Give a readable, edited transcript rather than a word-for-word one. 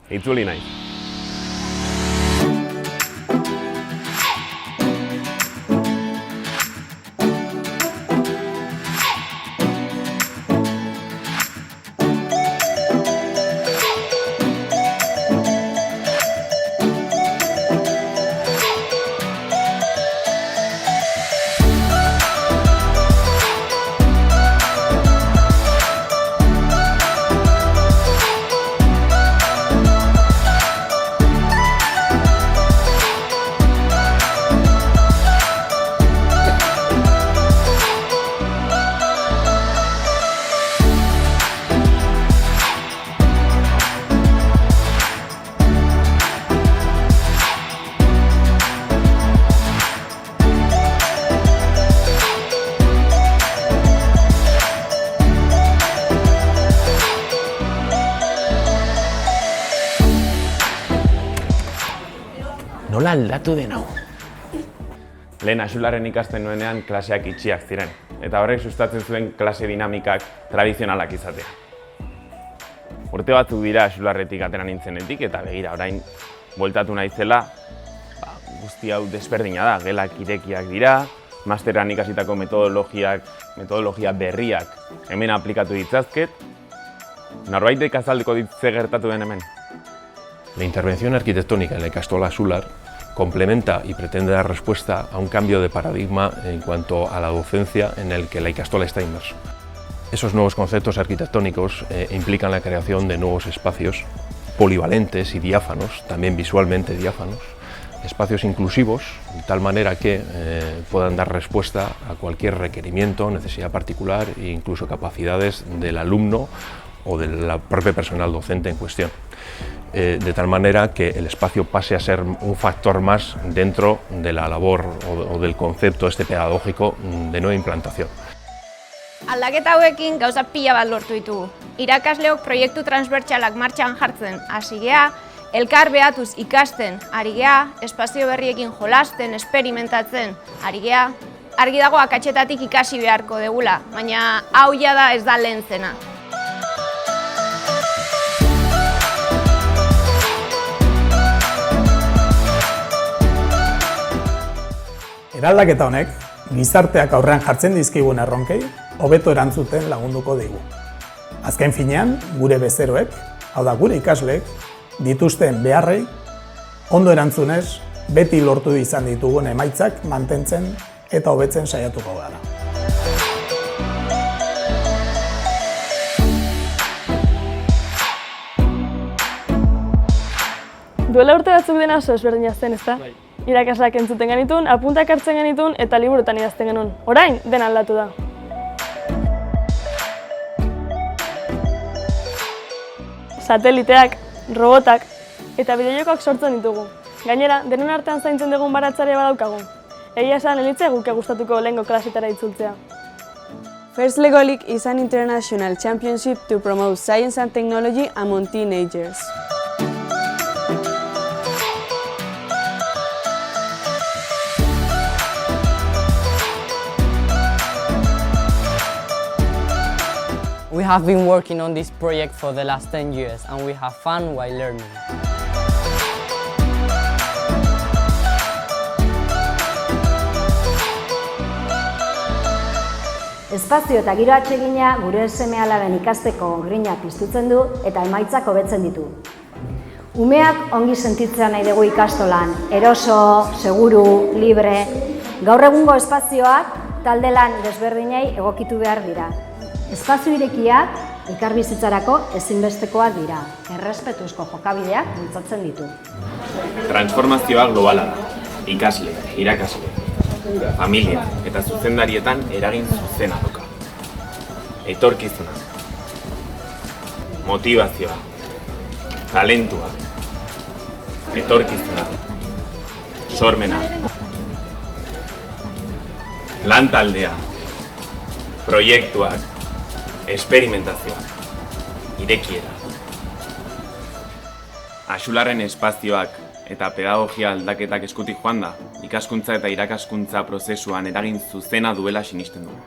Itzuli naiz. Nola aldatu den hau? Lehen Axularren ikasten nuenean klaseak itxiak ziren, eta horrek sustatzen zuen klase dinamikak tradizionalak izatea. Urte batzuk dira Axularretik atera nintzenetik, eta begira orain bueltatu naizela, guzti hau desberdina da, gelak irekiak dira, masteran ikasitako metodologia berriak hemen aplikatu ditzazket. Norbaitek azalduko dit ze gertatu den hemen? La intervención arquitectónica en la ikastola Axular complementa y pretende dar respuesta a un cambio de paradigma en cuanto a la docencia en el que la ikastola está inmerso. Esos nuevos conceptos arquitectónicos implican la creación de nuevos espacios polivalentes y diáfanos, también visualmente diáfanos, espacios inclusivos, de tal manera que puedan dar respuesta a cualquier requerimiento, necesidad particular e incluso capacidades del alumno o del propio personal docente en cuestión. De tal manera que el espacio pase a ser un factor más dentro de la labor o del concepto pedagógico de nueva implantación. Aldaketa hauekin gauza pila bat lortu ditugu. Irakasleok proiektu transbertsalak martxan jartzen hasi gea, elkar behatuz ikasten ari gea, espazio berriekin jolasten, esperimentatzen ari gea. Argi dago akatsetatik ikasi beharko degula, baina hau jada ez da lehen zena. Eraldaketa honek, gizarteak aurrean jartzen dizkigun erronkei, hobeto erantzuten lagunduko digu. Azken finean, gure bezeroek, hau da gure ikasleek, dituzten beharrei, ondo erantzunez, beti lortu izan ditugun emaitzak mantentzen eta hobetzen saiatuko gara. Duela urte batzuk dena oso ezberdina zen, ezta? Irakasleak entzuten genitun, apuntak hartzen genitun eta liburutan idazten genuen. Orain, dena aldatu da. Sateliteak, robotak eta bideojokoak sortzen ditugu. Gainera, denon artean zaintzen dugun baratzarea badaukagu. Egia esan, elitzea guke gustatuko lehengo klasetara itzultzea. First Lego League is an international championship to promote science and technology among teenagers. We have been working on this project for the last 10 years and we have fun while learning. Espazio eta giro atsegina gure seme-alaben ikasteko grina piztutzen du eta emaitzak hobetzen ditu. Umeak ongi sentitzea nahi dugu ikastolan, eroso, seguru, libre. Gaur egungo espazioak talde lan desberdinei egokitu behar dira. Espazio irekiak ikarbizitzarako ezinbestekoak dira, errespetuzko jokabideak bultzatzen ditu. Transformazioa globala da, ikasle, irakasle, familia eta zuzendarietan eragin zuzena dauka. Etorkizuna, motivazioa, talentua, etorkizuna, sormena, lantaldea, proiektuak, esperimentazioa, irekiera. Axularren espazioak eta pedagogia aldaketak eskutik joan da, ikaskuntza eta irakaskuntza prozesuan eragin zuzena duela sinisten dugu.